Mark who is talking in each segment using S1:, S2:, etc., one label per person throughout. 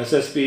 S1: SSP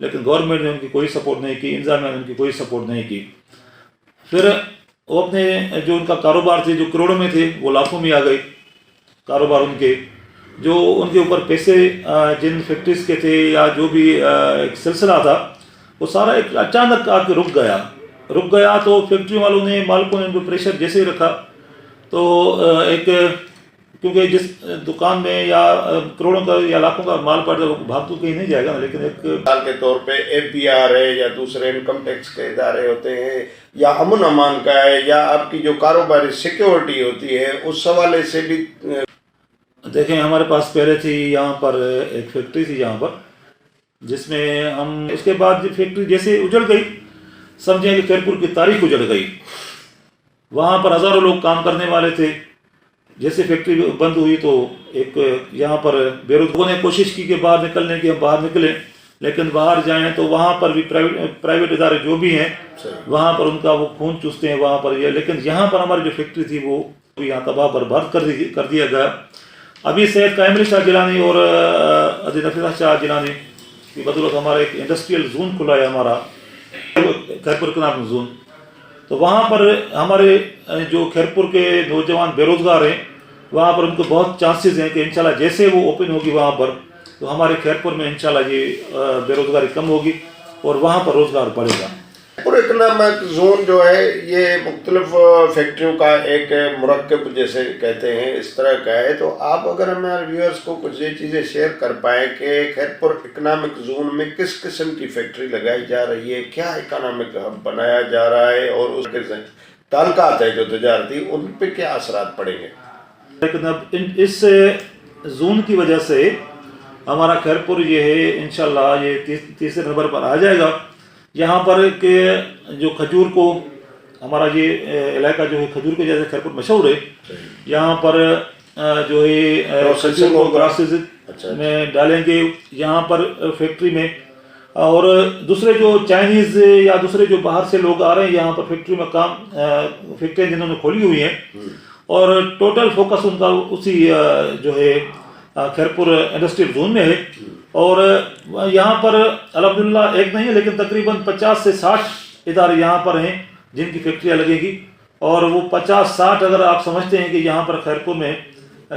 S1: لیکن government نے ان کی کوئی سپورٹ نہیں کی، انتظامیہ نے ان کی کوئی سپورٹ نہیں کی۔ پھر وہ اپنے جو ان کا کاروبار تھے جو کروڑوں میں تھے وہ لاکھوں میں آ گئے کاروبار ان کے، جو ان کے اوپر پیسے جن فیکٹریز کے تھے یا جو بھی ایک سلسلہ تھا وہ سارا ایک اچانک آ کے رک گیا تو فیکٹری والوں نے مالکوں نے ان کو پریشر جیسے ہی رکھا تو ایک کیونکہ جس دکان میں یا کروڑوں کا یا لاکھوں کا مال پڑ جائے وہ بھاگ تو کہیں نہیں جائے گا، لیکن ایک
S2: مثال کے طور پہ APR ہے یا دوسرے انکم ٹیکس کے ادارے ہوتے ہیں یا امن امان کا ہے یا آپ کی جو کاروباری سیکیورٹی ہوتی ہے اس حوالے سے بھی
S1: دیکھیں ہمارے پاس پہلے تھی یہاں پر ایک فیکٹری تھی یہاں پر جس میں ہم اس کے بعد فیکٹری جیسے اجڑ گئی سمجھیں کہ خیرپور کی تاریخ اجڑ گئی، وہاں پر ہزاروں لوگ کام کرنے والے تھے، جیسے فیکٹری بند ہوئی تو ایک یہاں پر بیروزگاروں نے کوشش کی کہ باہر نکلنے کی، ہم باہر نکلیں لیکن باہر جائیں تو وہاں پر بھی پرائیویٹ ادارے جو بھی ہیں وہاں پر ان کا وہ خون چوستے ہیں وہاں پر یہ، لیکن یہاں پر ہماری جو فیکٹری تھی وہ یہاں تباہ برباد کر دیا گیا۔ ابھی سید قائم علی شاہ جیلانی اور عزیز نفیس شاہ جیلانی کی بدولت ہمارا ایک انڈسٹریل زون کھلا ہے ہمارا خیرپور اکنامک زون، تو وہاں پر ہمارے جو خیرپور کے نوجوان بے روزگار ہیں وہاں پر ان کو بہت چانسز ہیں کہ انشاءاللہ جیسے وہ اوپن ہوگی وہاں پر تو ہمارے خیرپور میں انشاءاللہ یہ بے روزگاری کم ہوگی اور وہاں پر روزگار بڑھے گا۔
S2: خیرپور اکنامک زون جو ہے یہ مختلف فیکٹریوں کا ایک مرکب جیسے کہتے ہیں اس طرح کا ہے، تو آپ اگر ہمارے ویورز کو کچھ یہ چیزیں شیئر کر پائیں کہ خیرپور اکنامک زون میں کس قسم کی فیکٹری لگائی جا رہی ہے، کیا اکنامک ہب بنایا جا رہا ہے اور اس کے تعلقات ہیں جو تجارتی ان پہ کیا اثرات پڑیں گے؟
S1: لیکن اب اس زون کی وجہ سے ہمارا خیرپور یہ ہے انشاءاللہ یہ تیسرے نمبر پر آ جائے گا۔ یہاں پر کہ جو کھجور کو ہمارا یہ علاقہ جو ہے کھجور کے جیسے خیرپور مشہور ہے، یہاں پر جو ہے کھجور کو پروسیس میں ڈالیں گے یہاں پر فیکٹری میں، اور دوسرے جو چائنیز یا دوسرے جو باہر سے لوگ آ رہے ہیں یہاں پر فیکٹری میں کام فیکٹریاں جنہوں نے کھولی ہوئی ہیں اور ٹوٹل فوکس ان کا اسی جو ہے خیرپور انڈسٹریل زون میں ہے، اور یہاں پر الحمدللہ ایک نہیں ہے لیکن تقریباً 50 سے 60 ادارے یہاں پر ہیں جن کی فیکٹریاں لگے گی، اور وہ 50-60 اگر آپ سمجھتے ہیں کہ یہاں پر خیرپور میں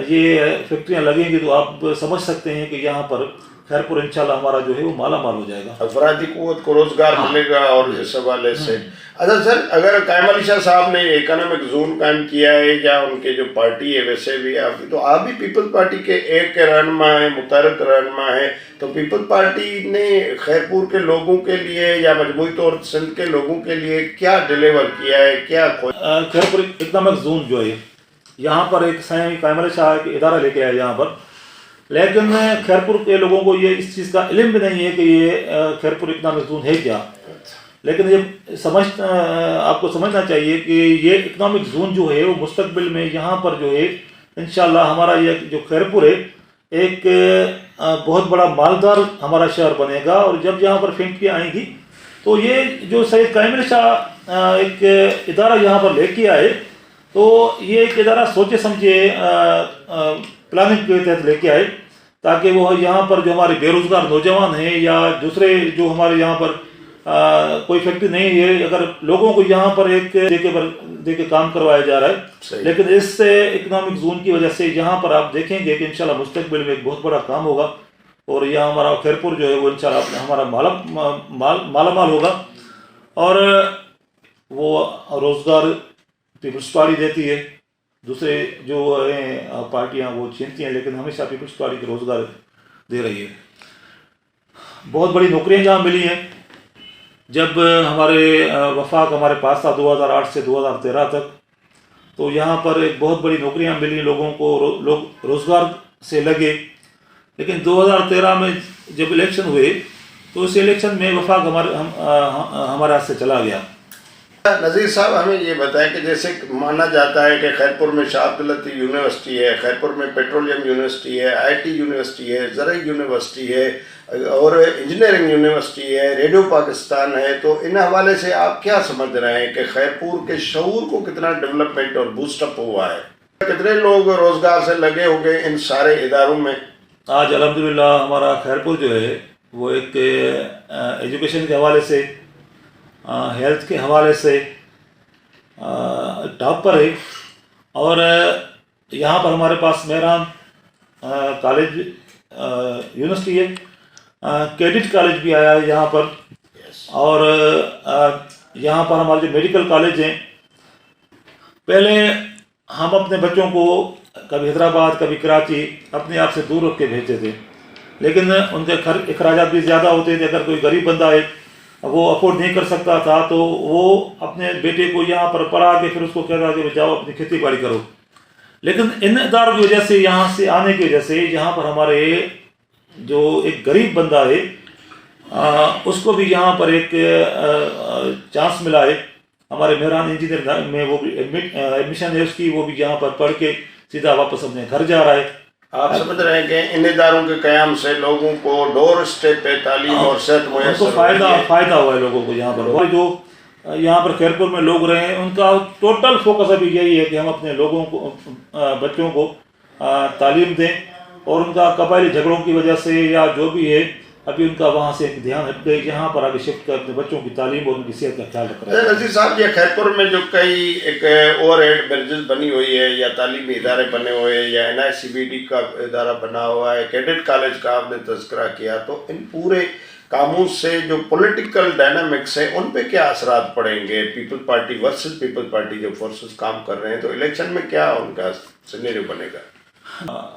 S1: یہ فیکٹریاں لگیں گی تو آپ سمجھ سکتے ہیں کہ یہاں پر خیرپور انشاءاللہ ہمارا جو ہے وہ مالا مال ہو جائے گا،
S2: افرادی قوت کو روزگار ملے گا۔ اور اس حوالے سے اچھا سر، اگر قائم علی شاہ صاحب نے اکنامک زون قائم کیا ہے یا ان کے جو پارٹی ہے ویسے بھی آپ تو آپ بھی پیپل پارٹی کے ایک رہنما ہیں، متحرک رہنما ہیں، تو پیپل پارٹی نے خیرپور کے لوگوں کے لیے یا مجموعی طور سندھ کے لوگوں کے لیے کیا ڈیلیور کیا ہے، کیا
S1: خیرپور اکنامک زون جو ہے یہاں پر ایک قائم علی شاہ کے ادارہ لے کے آیا یہاں پر، لیکن خیرپور کے لوگوں کو یہ اس چیز کا علم بھی نہیں ہے کہ یہ خیرپور اکنامک زون ہے کیا، لیکن یہ آپ کو سمجھنا چاہیے کہ یہ اکنامک زون جو ہے وہ مستقبل میں یہاں پر جو ہے انشاءاللہ ہمارا یہ جو خیرپور ہے ایک بہت بڑا مالدار ہمارا شہر بنے گا، اور جب یہاں پر فیکٹریاں آئیں گی تو یہ جو سید قائم علی شاہ ایک ادارہ یہاں پر لے کے آئے تو یہ ایک ادارہ سوچے سمجھے پلاننگ کے تحت لے کے آئے تاکہ وہ یہاں پر جو ہمارے بے روزگار نوجوان ہیں یا دوسرے جو ہمارے یہاں پر کوئی فیکٹری نہیں ہے، اگر لوگوں کو یہاں پر ایک دے کے کام کروایا جا رہا ہے، لیکن اس اکنامک زون کی وجہ سے یہاں پر آپ دیکھیں گے کہ انشاءاللہ مستقبل میں ایک بہت بڑا کام ہوگا، اور یہاں ہمارا خیرپور جو ہے وہ انشاءاللہ ہمارا مالا مال ہوگا، اور وہ روزگار پیپلز پارٹی دیتی ہے، دوسرے جو ہیں پارٹیاں وہ چھینتی ہیں، لیکن ہمیشہ پیپلز پارٹی کے روزگار دے رہی ہے۔ بہت بڑی نوکریاں جہاں ملی ہیں، جب ہمارے وفاق ہمارے پاس تھا 2008 سے 2013 تک تو یہاں پر ایک بہت بڑی نوکریاں ملی لوگوں کو، لوگ روزگار سے لگے، لیکن 2013 میں جب الیکشن ہوئے تو اس الیکشن میں وفاق ہمارے ہاتھ سے چلا گیا۔
S2: نذیر صاحب ہمیں یہ بتائیں کہ جیسے مانا جاتا ہے کہ خیرپور میں شاہ عبد اللطیف یونیورسٹی ہے، خیرپور میں پیٹرولیم یونیورسٹی ہے، IT یونیورسٹی ہے، زرعی یونیورسٹی ہے اور انجینئرنگ یونیورسٹی ہے، ریڈیو پاکستان ہے، تو ان حوالے سے آپ کیا سمجھ رہے ہیں کہ خیرپور کے شعور کو کتنا ڈیولپمنٹ اور بوسٹ اپ ہوا ہے، کتنے لوگ روزگار سے لگے ہو گئے ان سارے اداروں میں؟
S1: آج الحمدللہ ہمارا خیرپور جو ہے وہ ایک ایجوکیشن کے حوالے سے، ہیلتھ کے حوالے سے ٹاپ پر ہے. اور یہاں پر ہمارے پاس مہران کالج یونیورسٹی ہے، کیڈٹ کالج بھی آیا ہے یہاں پر. اور یہاں پر ہمارے جو میڈیکل کالج ہیں، پہلے ہم اپنے بچوں کو کبھی حیدرآباد کبھی کراچی اپنے آپ سے دور رکھ کے بھیجتے تھے، لیکن ان کے اخراجات بھی زیادہ ہوتے تھے. اگر کوئی غریب بندہ ہے وہ افورڈ نہیں کر سکتا تھا تو وہ اپنے بیٹے کو یہاں پر پڑھا کے پھر اس کو کہتا کہ جاؤ اپنی کھیتی باڑی کرو. لیکن ان اداروں کی وجہ سے، یہاں سے آنے کی وجہ سے، یہاں پر ہمارے جو ایک غریب بندہ ہے اس کو بھی یہاں پر ایک چانس ملا ہے. ہمارے مہران انجینئر میں وہ بھی ایڈمیشن ہے اس کی، وہ بھی یہاں پر پڑھ کے سیدھا واپس اپنے گھر جا رہا ہے.
S2: آپ سمجھ رہے ہیں کہ ان اداروں کے قیام سے لوگوں کو ڈور اسٹیپ پہ تعلیم اور صحت
S1: ان کو
S2: میسر
S1: فائدہ ہوا ہے لوگوں کو. یہاں پر جو یہاں پر خیرپور میں لوگ رہے ہیں ان کا ٹوٹل فوکس ابھی یہی ہے کہ ہم اپنے لوگوں کو، بچوں کو تعلیم دیں. اور ان کا قبائلی جھگڑوں کی وجہ سے یا جو بھی ہے ابھی ان کا وہاں سے دھیان ہٹ گئی، یہاں پر آگے شفٹ کر اپنے بچوں کی تعلیم اور ان کی صحت کا خیال رکھ رہا ہے.
S2: نذیر صاحب، یہ خیرپور میں جو کئی ایک اوور ہیڈ برجز بنی ہوئی ہے یا تعلیمی ادارے بنے ہوئے ہیں یا NICBD کا ادارہ بنا ہوا ہے، کیڈٹ کالج کا آپ نے تذکرہ کیا، تو ان پورے کاموں سے جو پولیٹیکل ڈائنامکس ہیں ان پہ کیا اثرات پڑیں گے؟ پیپل پارٹی ورسز پیپل پارٹی جو فورسز کام کر رہے ہیں، تو الیکشن میں کیا ان کا سینیریو بنے گا؟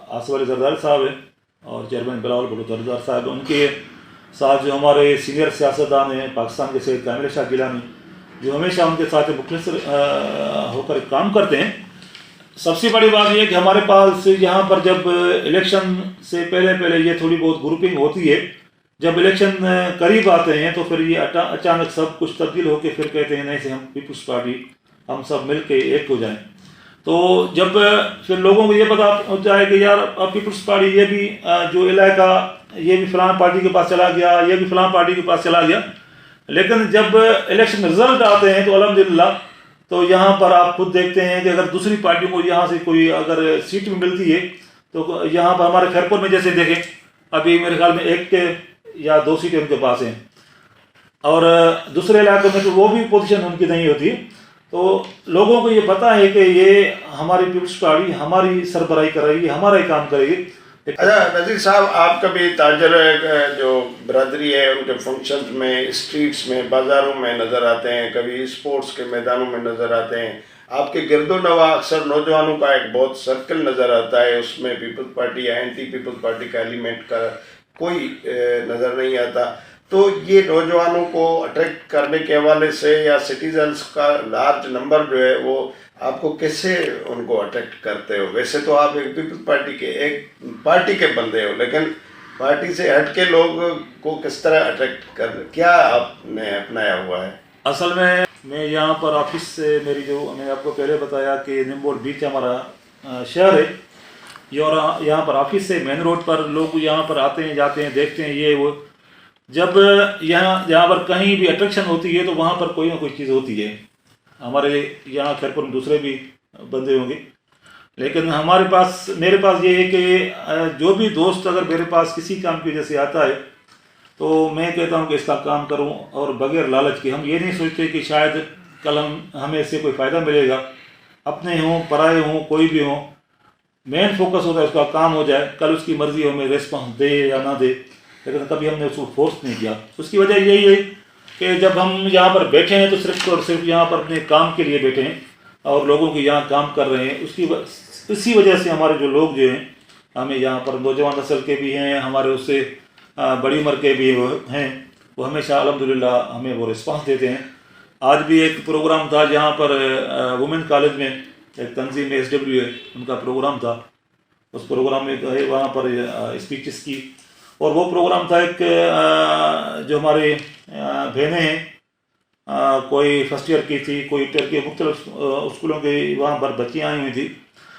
S1: آصف علی زرداری صاحب ہیں اور چیئرمین بلاول بھٹو زرداری صاحب، ان کے ساتھ جو ہمارے سینئر سیاستدان ہیں پاکستان کے سید کامل شاہ گیلانی، جو ہمیشہ ان کے ساتھ مخلص ہو کر کام کرتے ہیں. سب سے بڑی بات یہ ہے کہ ہمارے پاس یہاں پر جب الیکشن سے پہلے یہ تھوڑی بہت گروپنگ ہوتی ہے، جب الیکشن قریب آتے ہیں تو پھر یہ اچانک سب کچھ تبدیل ہو کے پھر کہتے ہیں نہیں سے ہم پیپلز پارٹی ہم سب مل کے ایک ہو جائیں. تو جب پھر لوگوں کو یہ پتا ہو جائے کہ یار اب پیپلز پارٹی یہ بھی جو علاقہ یہ بھی فلاں پارٹی کے پاس چلا گیا، یہ بھی فلاں پارٹی کے پاس چلا گیا، لیکن جب الیکشن رزلٹ آتے ہیں تو الحمدللہ تو یہاں پر آپ خود دیکھتے ہیں کہ اگر دوسری پارٹیوں کو یہاں سے کوئی اگر سیٹ بھی ملتی ہے تو یہاں پر ہمارے خیرپور میں جیسے دیکھیں ابھی میرے خیال میں 1 یا 2 سیٹیں ان کے پاس ہیں، اور دوسرے علاقوں میں تو وہ بھی پوزیشن ان کی نہیں ہوتی. تو لوگوں کو یہ پتا ہے کہ یہ ہماری پیپلز پارٹی ہماری سربراہی کر رہی ہے، ہمارا ہی کام کرے گی.
S2: اچھا نذیر صاحب، آپ کبھی تاجر جو برادری ہے ان کے فنکشنز میں، اسٹریٹس میں، بازاروں میں نظر آتے ہیں، کبھی اسپورٹس کے میدانوں میں نظر آتے ہیں، آپ کے گرد و نواح اکثر نوجوانوں کا ایک بہت سرکل نظر آتا ہے، اس میں پیپلز پارٹی یا اینٹی پیپلز پارٹی کا ایلیمنٹ کا کوئی نظر نہیں آتا. تو یہ نوجوانوں کو اٹریکٹ کرنے کے حوالے سے یا سٹیزنز کا لارج نمبر جو ہے وہ آپ کو کیسے ان کو اٹریکٹ کرتے ہو؟ ویسے تو آپ ایک پیپل پارٹی کے ایک پارٹی کے بندے ہو، لیکن پارٹی سے ہٹ کے لوگ کو کس طرح اٹریکٹ کیا آپ نے اپنایا ہوا ہے؟
S1: اصل میں یہاں پر آفس سے میری جو میں نے آپ کو پہلے بتایا کہ نمبول بیچ ہمارا شہر ہے، یہاں پر آفس سے مین روڈ پر لوگ یہاں پر آتے ہیں جاتے ہیں دیکھتے ہیں یہ وہ. جب یہاں پر کہیں بھی اٹریکشن ہوتی ہے تو وہاں پر کوئی نہ کوئی چیز ہوتی ہے. ہمارے یہاں خیرپور میں دوسرے بھی بندے ہوں گے، لیکن میرے پاس یہ ہے کہ جو بھی دوست اگر میرے پاس کسی کام کی وجہ سے آتا ہے تو میں کہتا ہوں کہ اس کا کام کروں، اور بغیر لالچ کے. ہم یہ نہیں سوچتے کہ شاید کل ہمیں اس سے کوئی فائدہ ملے گا، اپنے ہوں پرائے ہوں کوئی بھی ہوں، مین فوکس ہوتا ہے اس کا کام ہو جائے، کل اس کی مرضی ہمیں ریسپانس دے یا نہ دے، لیکن کبھی ہم نے اس کو فورس نہیں کیا. اس کی وجہ یہی ہے کہ جب ہم یہاں پر بیٹھے ہیں تو صرف اور صرف یہاں پر اپنے کام کے لیے بیٹھے ہیں اور لوگوں کے یہاں کام کر رہے ہیں. اسی وجہ سے ہمارے جو لوگ جو ہیں ہمیں یہاں پر نوجوان نسل کے بھی ہیں، ہمارے اس سے بڑی عمر کے بھی ہیں، وہ ہمیشہ الحمدللہ ہمیں وہ رسپانس دیتے ہیں. آج بھی ایک پروگرام تھا جہاں پر وومن کالج میں ایک تنظیم SW ہے، ان کا پروگرام تھا. اس پروگرام میں گئے، وہاں پر اسپیچز کی، اور وہ پروگرام تھا ایک جو ہمارے بہنیں ہیں، کوئی فرسٹ ایئر کی تھی، کوئی ٹر کے مختلف اسکولوں کے وہاں پر بچیاں آئی ہوئی تھی.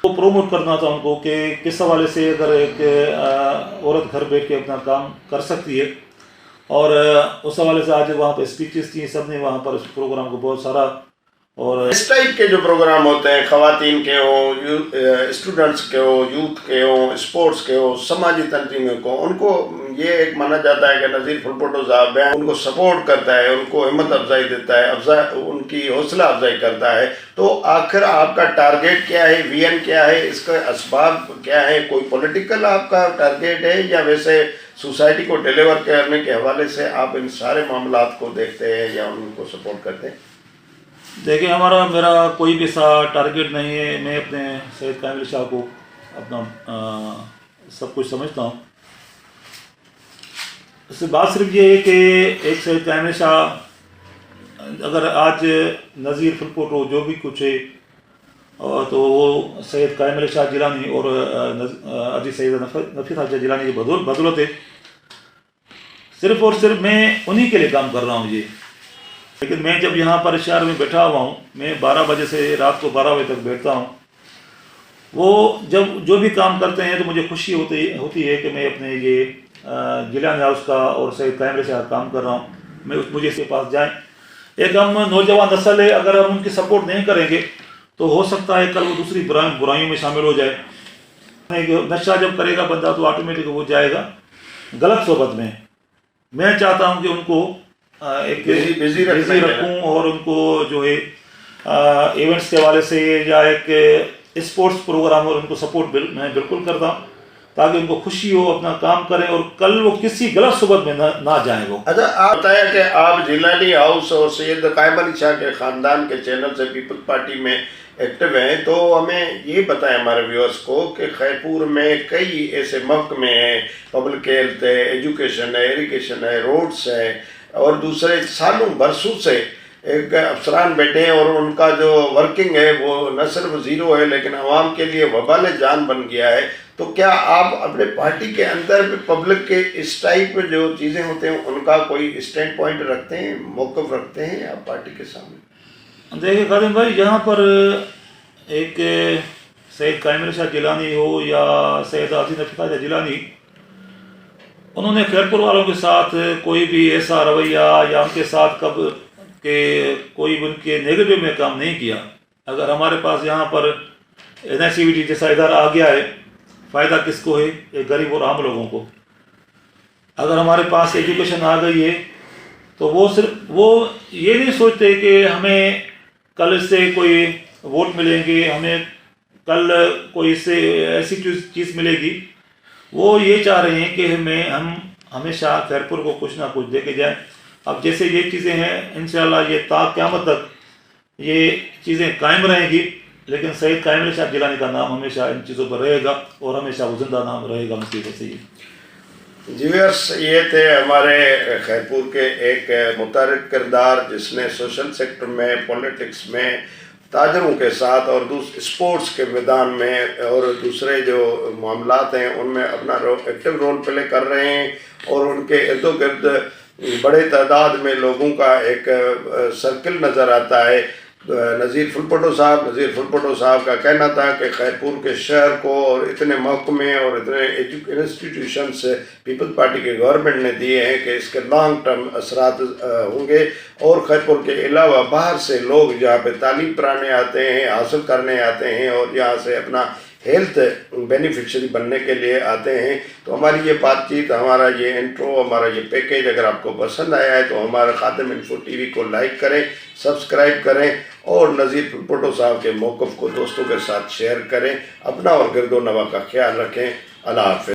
S1: وہ پروموٹ کرنا تھا ان کو کہ کس حوالے سے اگر ایک عورت گھر بیٹھ کے اپنا کام کر سکتی ہے، اور اس حوالے سے آج وہاں پہ اسپیچز تھیں، سب نے وہاں پر اس پروگرام کو بہت سارا. اور
S2: اس ٹائپ کے جو پروگرام ہوتے ہیں، خواتین کے ہوں، اسٹوڈنٹس کے ہوں، یوتھ کے ہوں، اسپورٹس کے ہوں، سماجی تنظیموں کو، ان کو یہ ایک مانا جاتا ہے کہ نذیر پھلپوٹو صاحب ہیں، ان کو سپورٹ کرتا ہے، ان کو ہمت افزائی دیتا ہے، ان کی حوصلہ افزائی کرتا ہے. تو آخر آپ کا ٹارگیٹ کیا ہے، وی این کیا ہے، اس کا اسباب کیا ہے؟ کوئی پولیٹیکل آپ کا ٹارگیٹ ہے یا ویسے سوسائٹی کو ڈیلیور کرنے کے حوالے سے آپ ان سارے معاملات کو دیکھتے ہیں یا ان کو سپورٹ کرتے ہیں؟
S1: دیکھیں، میرا کوئی بھی ایسا ٹارگیٹ نہیں ہے. میں اپنے سید کامل شاہ کو اپنا سب کچھ سمجھتا ہوں. اس سے بات صرف یہ ہے کہ ایک سید کامل شاہ اگر آج نذیر پھلپوٹو جو بھی کچھ ہے تو وہ سید کامل شاہ جیلانی اور حاجی سید نفیس حاجی جیلانی کی بدولت ہے. صرف اور صرف میں انہی کے لیے کام کر رہا ہوں. لیکن میں جب یہاں پر شہر میں بیٹھا ہوا ہوں، میں 12 بجے سے رات کو 12 بجے تک بیٹھتا ہوں. وہ جب جو بھی کام کرتے ہیں تو مجھے خوشی ہوتی ہے کہ میں اپنے یہ جیلانی ہاؤس کا اور سید کامل شاہ کام کر رہا ہوں. مجھے اس کے پاس جائیں. ایک ہم نوجوان نسل ہے، اگر ہم ان کی سپورٹ نہیں کریں گے تو ہو سکتا ہے کل وہ دوسری برائیوں میں شامل ہو جائے. نشہ جب کرے گا بندہ تو آٹومیٹک وہ جائے گا غلط صحبت میں. میں چاہتا ہوں کہ ان کو ایک بزی رکھوں اور ان کو جو ہے ایونٹس کے حوالے سے یا ایک اسپورٹس پروگرام اور ان کو سپورٹ میں بالکل کرتا ہوں تاکہ ان کو خوشی ہو، اپنا کام کریں اور کل وہ کسی غلط صحبت میں نہ جائیں. وہ
S2: اچھا، آپ بتایا کہ آپ جیلانی ہاؤس اور سید قائم علی شاہ کے خاندان کے چینل سے پیپلز پارٹی میں ایکٹیو ہیں، تو ہمیں یہ بتائیں ہمارے ویورز کو کہ خیرپور میں کئی ایسے محکمے ہیں، پبلک ہیلتھ ہے، ایجوکیشن ہے، اریگیشن ہے، روڈس ہے اور دوسرے سالوں برسوں سے ایک افسران بیٹھے ہیں اور ان کا جو ورکنگ ہے وہ نہ صرف زیرو ہے لیکن عوام کے لیے وبال جان بن گیا ہے. تو کیا آپ اپنے پارٹی کے اندر پبلک کے اس ٹائپ جو چیزیں ہوتے ہیں ان کا کوئی اسٹینڈ پوائنٹ رکھتے ہیں، موقف رکھتے ہیں آپ پارٹی کے سامنے؟
S1: دیکھیں خادم بھائی، یہاں پر ایک سید کامل شاہ جیلانی ہو یا سید حاجی نفیس حاجی جیلانی، انہوں نے خیرپور والوں کے ساتھ کوئی بھی ایسا رویہ یا ان کے ساتھ کب کہ کوئی بھی ان کے نیگیٹو میں کام نہیں کیا. اگر ہمارے پاس یہاں پر NICVT جیسا ادارہ آ گیا ہے، فائدہ کس کو ہے؟ ایک غریب اور عام لوگوں کو. اگر ہمارے پاس ایجوکیشن آ گئی ہے تو وہ یہ نہیں سوچتے کہ ہمیں کل اس سے کوئی ووٹ ملیں گے، ہمیں کل کوئی اس سے ایسی چیز ملے گی. وہ یہ چاہ رہے ہیں کہ ہم ہمیشہ خیرپور کو کچھ نہ کچھ دے کے جائیں. اب جیسے یہ چیزیں ہیں انشاءاللہ یہ تا قیامت تک یہ چیزیں قائم رہیں گی، لیکن سید کامل شاہ جیلانی کا نام ہمیشہ ان چیزوں پر رہے گا اور ہمیشہ وہ زندہ نام رہے گا. مسیح وسیع.
S2: ویورس، یہ تھے ہمارے خیرپور کے ایک متحرک کردار جس نے سوشل سیکٹر میں، پولیٹکس میں، تاجروں کے ساتھ اور اسپورٹس کے میدان میں اور دوسرے جو معاملات ہیں ان میں اپنا ایکٹیو رول پلے کر رہے ہیں اور ان کے ارد و گرد بڑے تعداد میں لوگوں کا ایک سرکل نظر آتا ہے. نذیر پھلپوٹو صاحب کا کہنا تھا کہ خیرپور کے شہر کو اور اتنے محکمے اور اتنے انسٹیٹیوشنس پیپلز پارٹی کے گورنمنٹ نے دیے ہیں کہ اس کے لانگ ٹرم اثرات ہوں گے اور خیرپور کے علاوہ باہر سے لوگ جہاں پہ تعلیم پرانے آتے ہیں، حاصل کرنے آتے ہیں اور یہاں سے اپنا ہیلتھ بینیفیشری بننے کے لیے آتے ہیں. تو ہماری یہ بات چیت، ہمارا یہ انٹرو، ہمارا یہ پیکیج اگر آپ کو پسند آیا ہے تو ہمارا خادم انفو ٹی وی کو لائک کریں، سبسکرائب کریں اور نذیر پھلپوٹو صاحب کے موقف کو دوستوں کے ساتھ شیئر کریں. اپنا اور گرد و نواح کا خیال رکھیں. اللہ حافظ.